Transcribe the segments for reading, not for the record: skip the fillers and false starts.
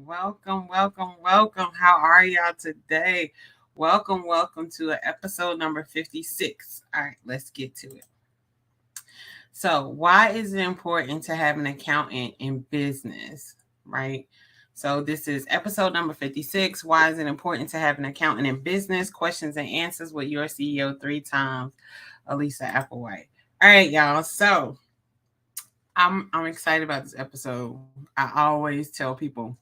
Welcome. How are y'all today? Welcome to episode number 56. All right, let's get to it. So, why is it important to have an accountant in business, right? So, this is episode number 56. Why is it important to have an accountant in business? Questions and answers with your CEO three times, Elisa Applewhite. All right, y'all. So, I'm excited about this episode. I always tell people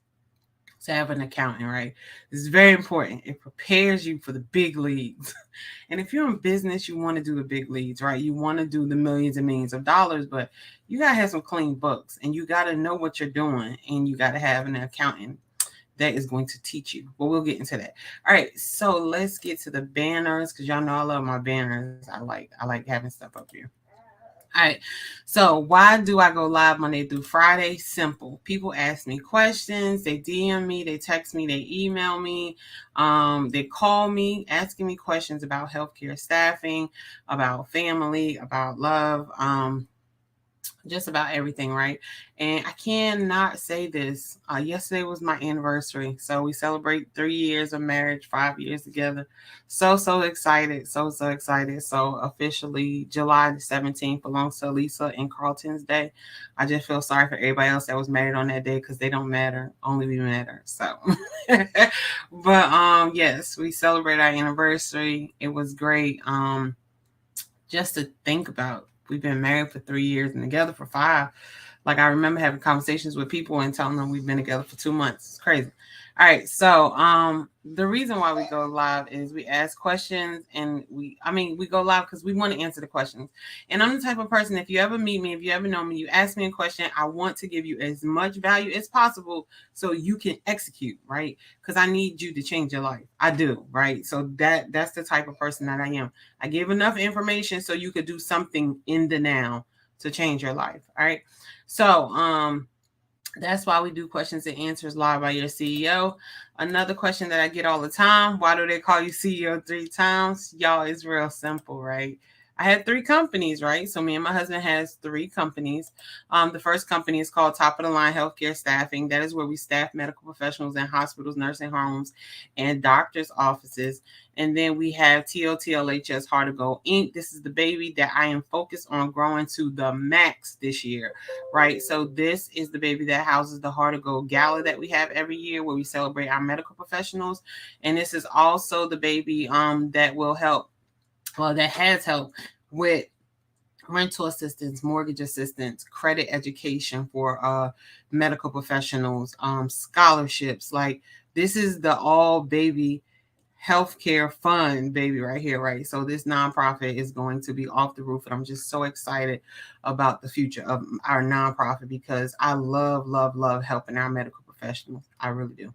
to have an accountant, right? This is very important. It prepares you for the big leagues. And if you're in business, you want to do the big leagues, right? You want to do the millions and millions of dollars, but you got to have some clean books and you got to know what you're doing and you got to have an accountant that is going to teach you. But we'll get into that. All right, so let's get to the banners because y'all know I love my banners. I like having stuff up here. All right. So why do I go live Monday through Friday? Simple. People ask me questions. They DM me. They text me. They email me. They call me asking me questions about healthcare staffing, about family, about love. Just about everything, right? And I cannot say this. Yesterday was my anniversary. So we celebrate 3 years of marriage, 5 years together. So excited. So excited. So officially July the 17th belongs to Lisa and Carlton's day. I just feel sorry for everybody else that was married on that day because they don't matter. Only we matter. So but yes, we celebrate our anniversary. It was great. Just to think about. We've been married for 3 years and together for 5. Like I remember having conversations with people and telling them we've been together for 2 months. It's crazy. All right. So the reason why we go live is we ask questions and we go live because we want to answer the questions. And I'm the type of person, if you ever meet me, if you ever know me, you ask me a question, I want to give you as much value as possible so you can execute, right? Because I need you to change your life. I do, right? So that's the type of person that I am. I give enough information so you could do something in the now to change your life. All right. So that's why we do questions and answers live by your CEO. Another question that I get all the time, why do they call you CEO 3 times? Y'all, it's real simple, right? I had 3 companies, right? So me and my husband has 3 companies. The first company is called Top of the Line Healthcare Staffing. That is where we staff medical professionals in hospitals, nursing homes, and doctors' offices. And then we have TOTLHS Heart to Go Inc. This is the baby that I am focused on growing to the max this year, right? So this is the baby that houses the Heart to Go Gala that we have every year where we celebrate our medical professionals. And this is also the baby that will help, that has helped with rental assistance, mortgage assistance, credit education for medical professionals, scholarships. Like this is the all baby healthcare fund baby right here, right? So this nonprofit is going to be off the roof and I'm just so excited about the future of our nonprofit because I love helping our medical professionals. I really do.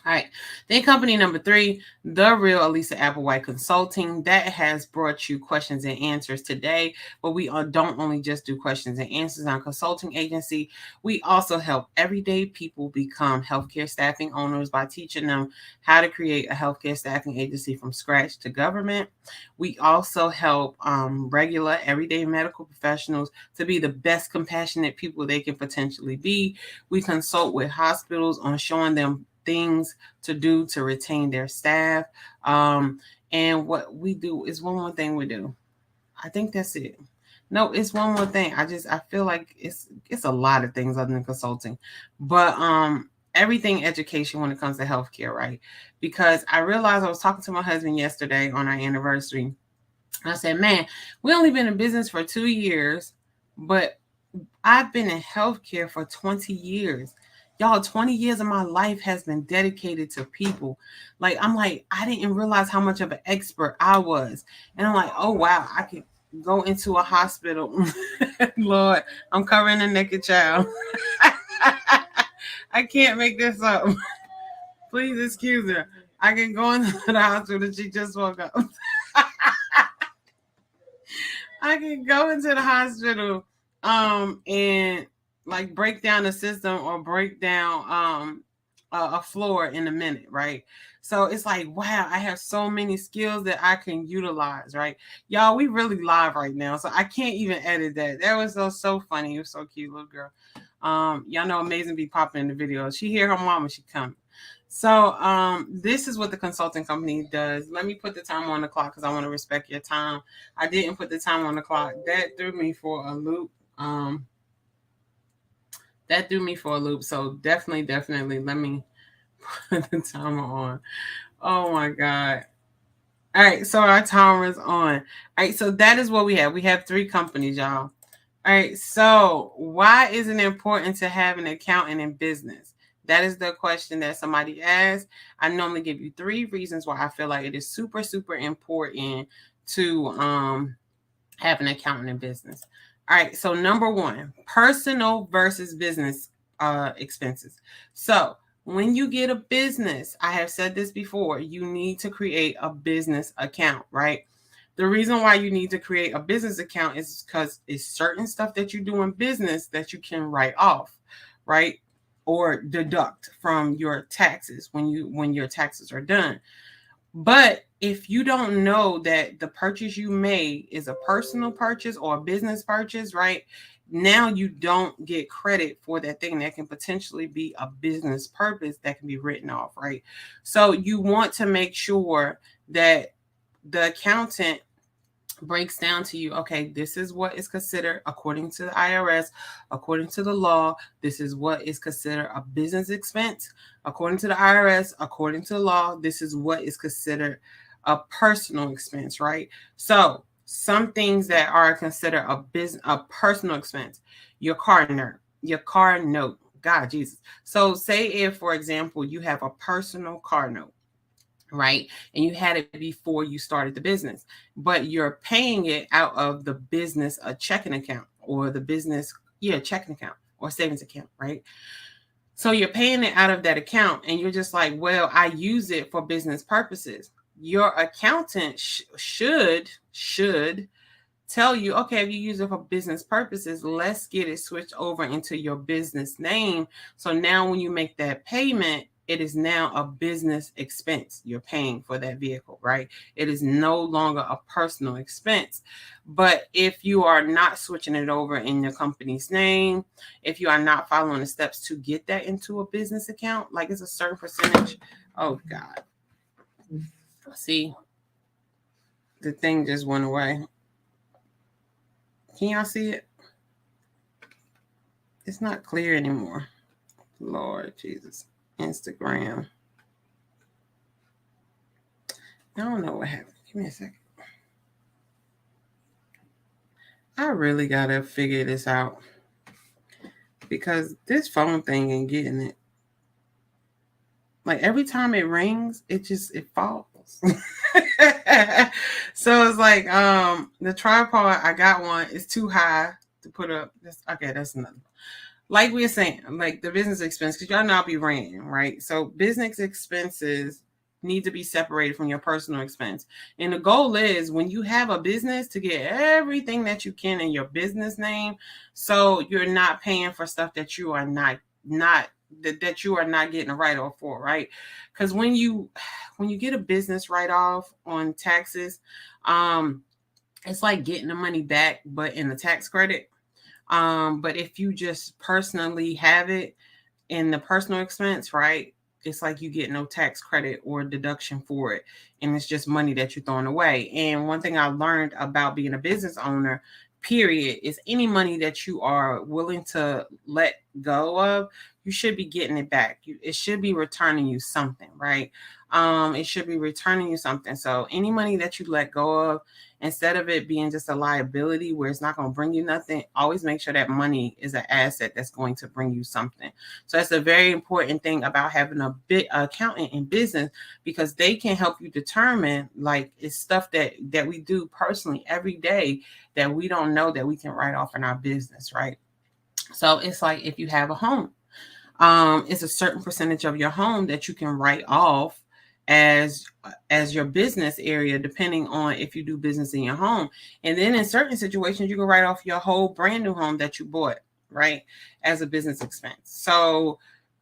All right. Then company number 3, The Real Elisa Applewhite Consulting. That has brought you questions and answers today. But we don't only just do questions and answers on consulting agency. We also help everyday people become healthcare staffing owners by teaching them how to create a healthcare staffing agency from scratch to government. We also help regular everyday medical professionals to be the best compassionate people they can potentially be. We consult with hospitals on showing them things to do to retain their staff. And what we do is one more thing we do. I think that's it. No, it's one more thing. I feel like it's a lot of things other than consulting. But everything education when it comes to healthcare, right? Because I realized I was talking to my husband yesterday on our anniversary. I said, man, we only been in business for 2 years, but I've been in healthcare for 20 years. Y'all, 20 years of my life has been dedicated to people. Like, I'm like, I didn't realize how much of an expert I was. And I'm like, oh, wow, I could go into a hospital. Lord, I'm covering a naked child. I can't make this up. Please excuse her. I can go into the hospital. She just woke up. I can go into the hospital and like break down a system or break down a floor in a minute, right? So it's like, wow, I have so many skills that I can utilize, right? Y'all, we really live right now, so I can't even edit that. That was so funny. It was so cute, little girl. Y'all know Amazing be popping in the videos. She hear her mama, she coming. So this is what the consulting company does. Let me put the time on the clock because I want to respect your time. I didn't put the time on the clock. That threw me for a loop. So definitely let me put the timer on. Oh my God. All right, so our timer is on. All right, so that is what we have. We have 3 companies, y'all. All right, so why is it important to have an accountant in business? That is the question that somebody asked. I normally give you 3 reasons why I feel like it is super, super important to have an accountant in business. All right, so number 1, personal versus business expenses. So when you get a business, I have said this before, you need to create a business account, right? The reason why you need to create a business account is because it's certain stuff that you do in business that you can write off, right? Or deduct from your taxes when your taxes are done. But if you don't know that the purchase you made is a personal purchase or a business purchase, right? Now you don't get credit for that thing that can potentially be a business purpose that can be written off, right? So you want to make sure that the accountant breaks down to you, okay, this is what is considered according to the IRS, according to the law, this is what is considered a business expense. According to the IRS, according to the law, this is what is considered a personal expense, right? So some things that are considered a personal expense, your car note, God Jesus. So say if, for example, you have a personal car note, right? And you had it before you started the business, but you're paying it out of the business checking account or the business checking account or savings account, right? So you're paying it out of that account and you're just like, well, I use it for business purposes. Your accountant should tell you, okay, if you use it for business purposes, let's get it switched over into your business name. So now when you make that payment, it is now a business expense. You're paying for that vehicle, right? It is no longer a personal expense. But if you are not switching it over in your company's name, if you are not following the steps to get that into a business account, like it's a certain percentage. Oh God. See, the thing just went away. Can y'all see it? It's not clear anymore. Lord Jesus. Instagram. I don't know what happened. Give me a second. I really gotta figure this out because this phone thing ain't getting it. Like every time it rings, it falls. So it's like the tripod, I got one, is too high to put up. That's another. Like we were saying, like the business expense, because y'all know I'll be ranting, right? So business expenses need to be separated from your personal expense. And the goal is when you have a business to get everything that you can in your business name, so you're not paying for stuff that you are not that you are not getting a write-off for, right? Because when you get a business write-off on taxes, it's like getting the money back, but in the tax credit. But if you just personally have it in the personal expense, right? It's like you get no tax credit or deduction for it. And it's just money that you're throwing away. And one thing I learned about being a business owner, period, is any money that you are willing to let go of, you should be getting it back. It should be returning you something, right? It should be returning you something. So any money that you let go of, instead of it being just a liability where it's not going to bring you nothing, always make sure that money is an asset that's going to bring you something. So that's a very important thing about having a big accountant in business, because they can help you determine, like, it's stuff that we do personally every day that we don't know that we can write off in our business, right? So it's like if you have a home, it's a certain percentage of your home that you can write off as your business area, depending on if you do business in your home. And then in certain situations, you can write off your whole brand new home that you bought, right, as a business expense. So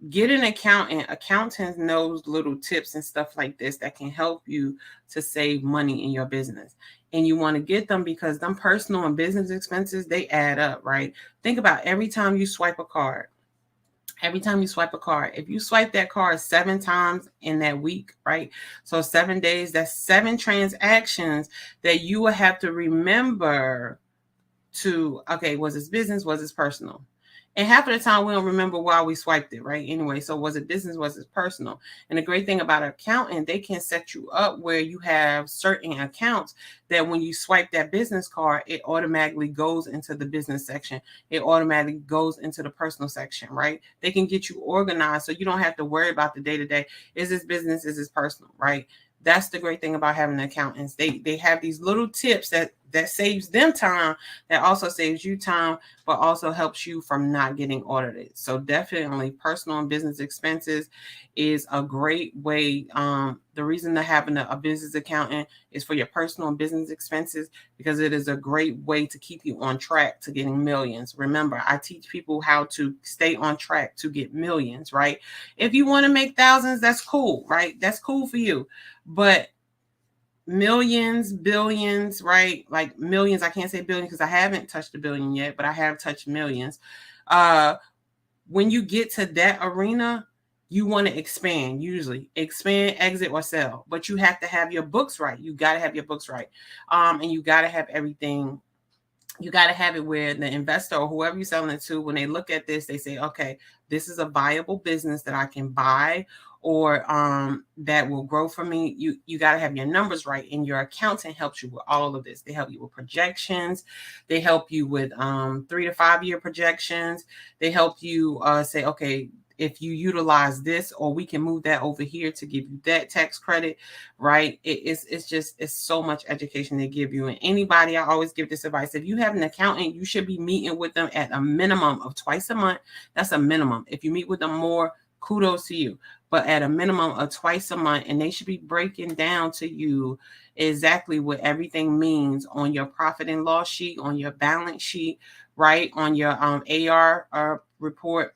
get an accountant. Accountants knows little tips and stuff like this that can help you to save money in your business. And you want to get them because them personal and business expenses, they add up, right? Think about every time you swipe a card, Every time you swipe a card, if you swipe that card 7 times in that week, right? So 7 days, that's 7 transactions that you will have to remember to, okay, was this business, was this personal? And half of the time we don't remember why we swiped it, right? Anyway, so was it business, was it personal? And the great thing about an accountant, they can set you up where you have certain accounts that when you swipe that business card, it automatically goes into the business section. It automatically goes into the personal section, right? They can get you organized so you don't have to worry about the day-to-day. Is this business, is this personal, right? That's the great thing about having accountants. They have these little tips that saves them time, that also saves you time, but also helps you from not getting audited. So definitely personal and business expenses is a great way. The reason to having a business accountant is for your personal and business expenses, because it is a great way to keep you on track to getting millions. Remember, I teach people how to stay on track to get millions, right? If you want to make thousands, that's cool, right? That's cool for you. But millions, billions, right? Like millions, I can't say billion because I haven't touched a billion yet, but I have touched millions. When you get to that arena, you want to expand, usually expand, exit, or sell, but you have to have your books right. You got to have your books right. And you got to have everything. You got to have it where the investor or whoever you're selling it to, when they look at this, they say, okay, this is a viable business that I can buy, or that will grow for me. You got to have your numbers right, and your accountant helps you with all of this. They help you with projections. They help you with 3 to 5 year projections. They help you say, okay, if you utilize this, or we can move that over here to give you that tax credit, right? It's so much education they give you. And anybody, I always give this advice: if you have an accountant, you should be meeting with them at a minimum of twice a month. That's a minimum. If you meet with them more, kudos to you, but at a minimum of twice a month, and they should be breaking down to you exactly what everything means on your profit and loss sheet, on your balance sheet, right? On your AR report,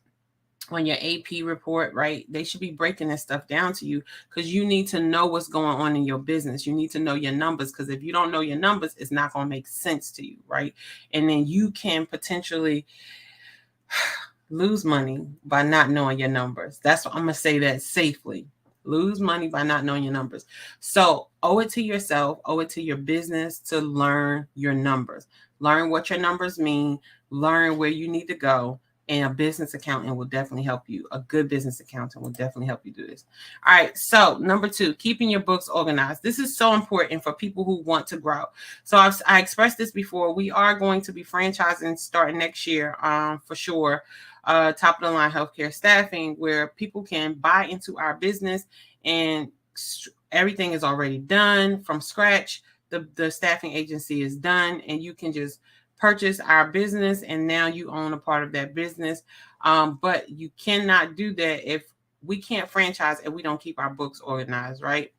on your AP report, right? They should be breaking this stuff down to you, because you need to know what's going on in your business. You need to know your numbers, because if you don't know your numbers, it's not going to make sense to you, right? And then you can potentially lose money by not knowing your numbers. That's what I'm going to say, that safely. Lose money by not knowing your numbers. So owe it to yourself, owe it to your business to learn your numbers. Learn what your numbers mean, learn where you need to go. And a business accountant will definitely help you. A good business accountant will definitely help you do this. All right. So number 2, keeping your books organized. This is so important for people who want to grow. So I expressed this before. We are going to be franchising starting next year, for sure. Top of the line healthcare staffing, where people can buy into our business, and everything is already done from scratch. The staffing agency is done, and you can just purchase our business, and now you own a part of that business. But you cannot do that if we can't franchise if we don't keep our books organized, right?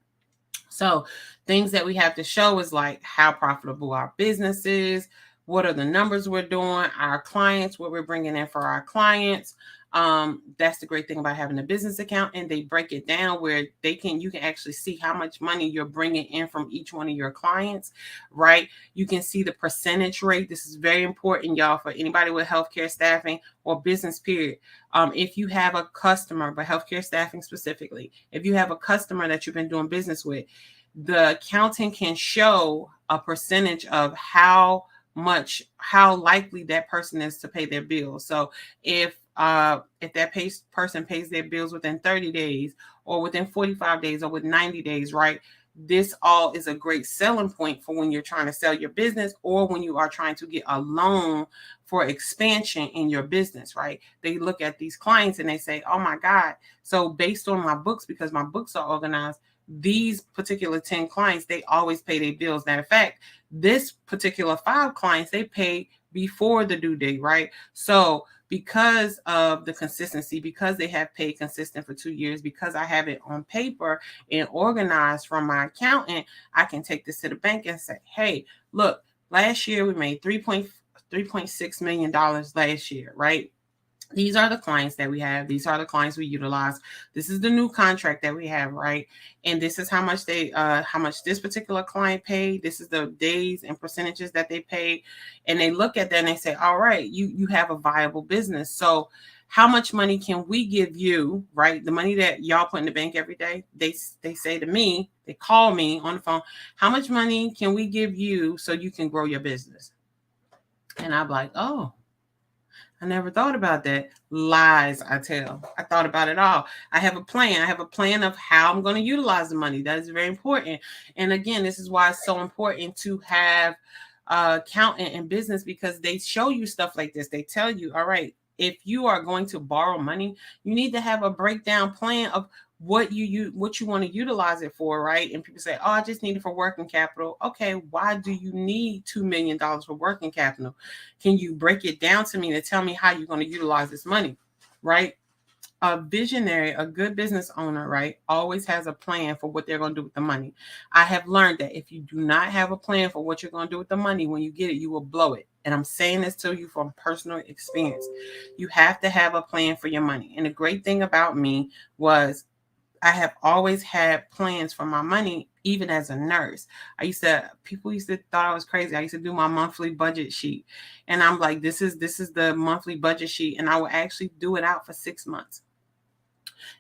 So things that we have to show is like how profitable our business is, what are the numbers we're doing, our clients, what we're bringing in for our clients. That's the great thing about having a business account, and they break it down where you can actually see how much money you're bringing in from each one of your clients, right? You can see the percentage rate. This is very important, y'all, for anybody with healthcare staffing or business period. If you have a customer, but healthcare staffing specifically, if you have a customer that you've been doing business with, the accountant can show a percentage of how likely that person is to pay their bills. So if that person pays their bills within 30 days, or within 45 days, or with 90 days, right? This all is a great selling point for when you're trying to sell your business, or when you are trying to get a loan for expansion in your business, right? They look at these clients and they say, oh my God. So based on my books, because my books are organized, these particular 10 clients, they always pay their bills. Matter of fact, this particular 5 clients, they pay before the due date, right? So because of the consistency, because they have paid consistent for 2 years, because I have it on paper and organized from my accountant, I can take this to the bank and say, hey, look, last year we made $3.6 million last year, right? These are the clients that we have. These are the clients we utilize. This is the new contract that we have, right? And this is how much this particular client paid. This is the days and percentages that they paid. And they look at that and they say, all right, you have a viable business. So how much money can we give you, right? The money that y'all put in the bank every day, they say to me, they call me on the phone, how much money can we give you so you can grow your business? And I'm like, oh, I never thought about that. Lies, I tell. I thought about it all. I have a plan. I have a plan of how I'm going to utilize the money. That is very important. And again, this is why it's so important to have accountant in business, because they show you stuff like this. They tell you, all right, if you are going to borrow money, you need to have a breakdown plan of what you want to utilize it for, right? And people say, oh, I just need it for working capital. Okay, why do you need $2 million for working capital? Can you break it down to me to tell me how you're going to utilize this money, right? A visionary, a good business owner, right, always has a plan for what they're going to do with the money. I have learned that if you do not have a plan for what you're going to do with the money, when you get it, you will blow it. And I'm saying this to you from personal experience. You have to have a plan for your money. And the great thing about me was I have always had plans for my money, even as a nurse. People used to thought I was crazy. I used to do my monthly budget sheet. And I'm like, this is the monthly budget sheet. And I would actually do it out for 6 months.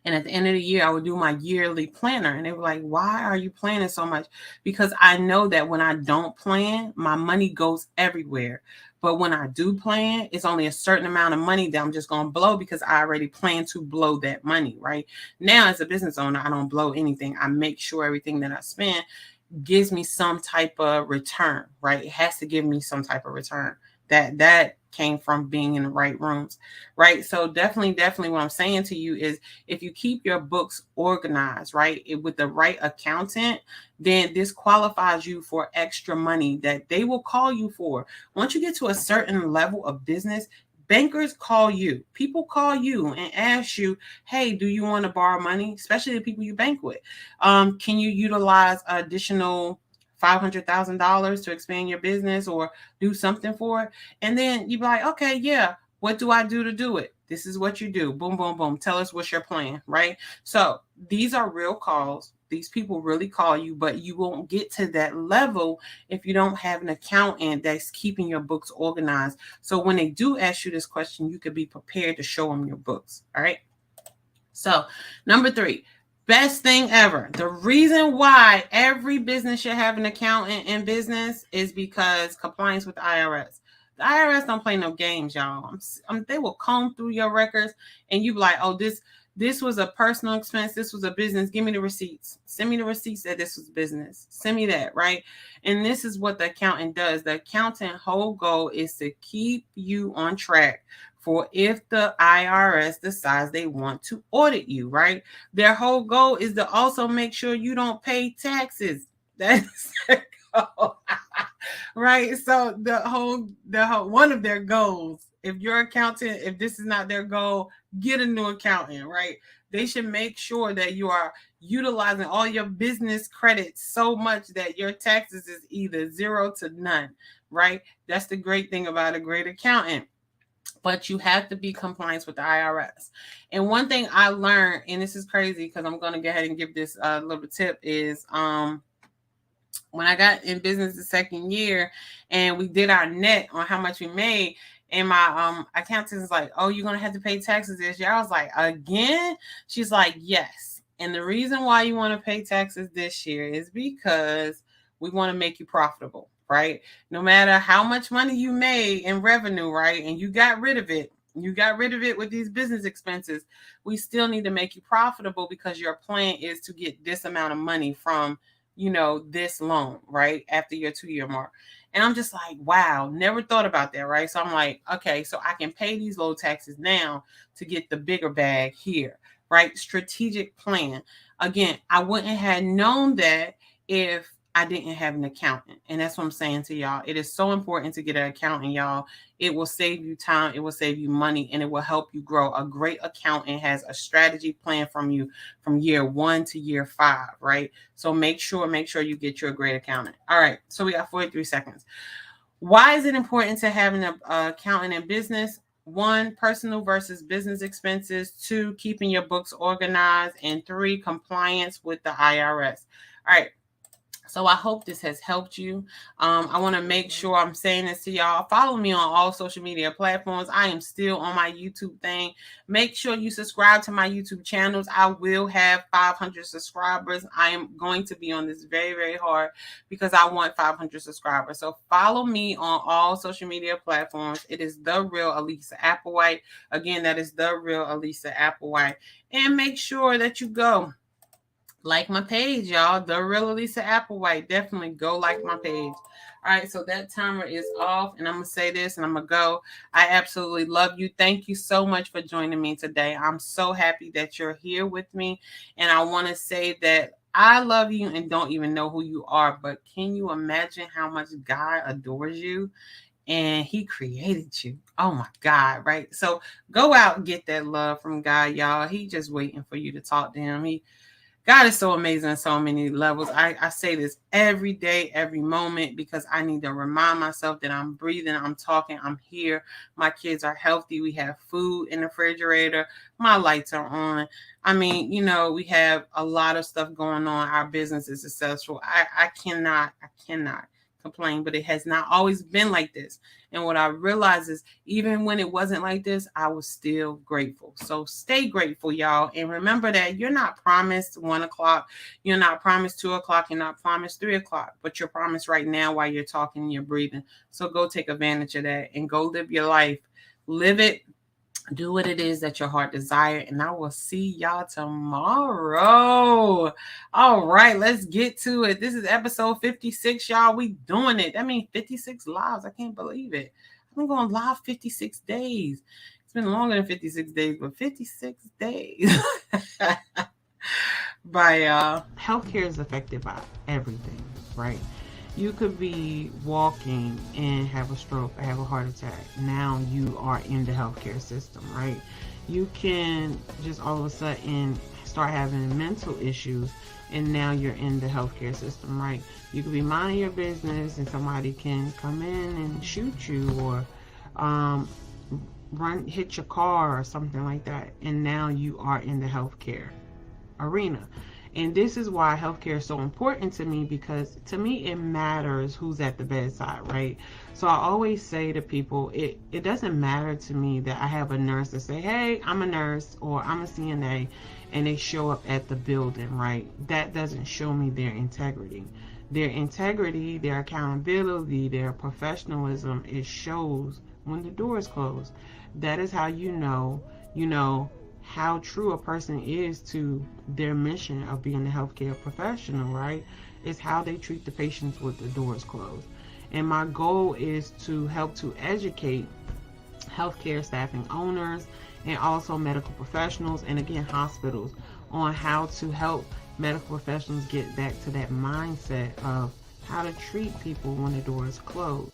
And at the end of the year, I would do my yearly planner. And they were like, why are you planning so much? Because I know that when I don't plan, my money goes everywhere. But when I do plan, it's only a certain amount of money that I'm just going to blow, because I already plan to blow that money, right? Now, as a business owner, I don't blow anything. I make sure everything that I spend gives me some type of return, right? It has to give me some type of return. That came from being in the right rooms, right? So definitely what I'm saying to you is, if you keep your books organized, right, with the right accountant, then this qualifies you for extra money that they will call you for. Once you get to a certain level of business, bankers call you. People call you and ask you, hey, do you want to borrow money? Especially the people you bank with. Can you utilize additional $500,000 to expand your business or do something for it? And then you be like, okay, yeah, what do I do to do it? This is what you do. Boom, boom, boom. Tell us what's your plan, right? So these are real calls. These people really call you, but you won't get to that level if you don't have an accountant that's keeping your books organized. So when they do ask you this question, you could be prepared to show them your books. All right. So number 3, best thing ever. The reason why every business should have an accountant in business is because compliance with the IRS. The IRS don't play no games, y'all. They will comb through your records and you be like, oh, this was a personal expense. This was a business. Give me the receipts. Send me the receipts that this was business. Send me that, right? And this is what the accountant does. The accountant whole goal is to keep you on track for if the IRS decides they want to audit you, right? Their whole goal is to also make sure you don't pay taxes. That's their goal. Right? So the whole one of their goals, if your accountant, if this is not their goal, get a new accountant, right? They should make sure that you are utilizing all your business credits so much that your taxes is either 0 to none, right? That's the great thing about a great accountant. But you have to be compliant with the IRS. And one thing I learned, and this is crazy because I'm going to go ahead and give this little tip, is when I got in business the second year and we did our net on how much we made, and my accountant is like, oh, you're going to have to pay taxes this year. I was like, again? She's like, yes. And the reason why you want to pay taxes this year is because we want to make you profitable, right? No matter how much money you made in revenue, right? And you got rid of it. You got rid of it with these business expenses. We still need to make you profitable because your plan is to get this amount of money from, this loan, right? After your 2-year mark. And I'm just like, wow, never thought about that, right? So I'm like, okay, so I can pay these low taxes now to get the bigger bag here, right? Strategic plan. Again, I wouldn't have known that if I didn't have an accountant. And that's what I'm saying to y'all. It is so important to get an accountant, y'all. It will save you time. It will save you money, and it will help you grow. A great accountant has a strategy plan from you from year 1 to year 5, right? So make sure you get you a great accountant. All right. So we got 43 seconds. Why is it important to have an accountant in business? 1, personal versus business expenses. 2, keeping your books organized. And 3, compliance with the IRS. All right. So I hope this has helped you. I want to make sure I'm saying this to y'all. Follow me on all social media platforms. I am still on my YouTube thing. Make sure you subscribe to my YouTube channels. I will have 500 subscribers. I am going to be on this very, very hard because I want 500 subscribers. So follow me on all social media platforms. It is The Real Alisa Applewhite. Again, that is The Real Alisa Applewhite. And make sure that you go like my page, y'all. The Real Alisa Applewhite. Definitely go like my page. All right, so that timer is off, and I'm going to say this, and I'm going to go. I absolutely love you. Thank you so much for joining me today. I'm so happy that you're here with me, and I want to say that I love you and don't even know who you are, but can you imagine how much God adores you? And he created you. Oh my God, right? So go out and get that love from God, y'all. He just waiting for you to talk to him. God is so amazing on so many levels. I say this every day, every moment, because I need to remind myself that I'm breathing, I'm talking, I'm here. My kids are healthy. We have food in the refrigerator. My lights are on. I mean, we have a lot of stuff going on. Our business is successful. I cannot complain, but it has not always been like this. And what I realized is even when it wasn't like this, I was still grateful. So stay grateful, y'all. And remember that you're not promised 1 o'clock. You're not promised 2 o'clock. You're not promised 3 o'clock, but you're promised right now while you're talking and you're breathing. So go take advantage of that and go live your life. Live it. Do what it is that your heart desire, and I will see y'all tomorrow. All right, let's get to it. This is episode 56, y'all. We doing it. That means 56 lives. I can't believe it. I've been going live 56 days. It's been longer than 56 days, but 56 days. Healthcare is affected by everything, right? You could be walking and have a stroke or have a heart attack. Now you are in the healthcare system, right? You can just all of a sudden start having mental issues, and now you're in the healthcare system, right? You could be minding your business and somebody can come in and shoot you or hit your car or something like that, and now you are in the healthcare arena. And this is why healthcare is so important to me, because to me it matters who's at the bedside, right? So I always say to people, it doesn't matter to me that I have a nurse that say, hey, I'm a nurse or I'm a CNA, and they show up at the building, right? That doesn't show me their integrity. Their integrity, their accountability, their professionalism, it shows when the door is closed. That is how you know how true a person is to their mission of being a healthcare professional, right? It's how they treat the patients with the doors closed. And my goal is to help to educate healthcare staffing owners and also medical professionals, and again, hospitals, on how to help medical professionals get back to that mindset of how to treat people when the door is closed.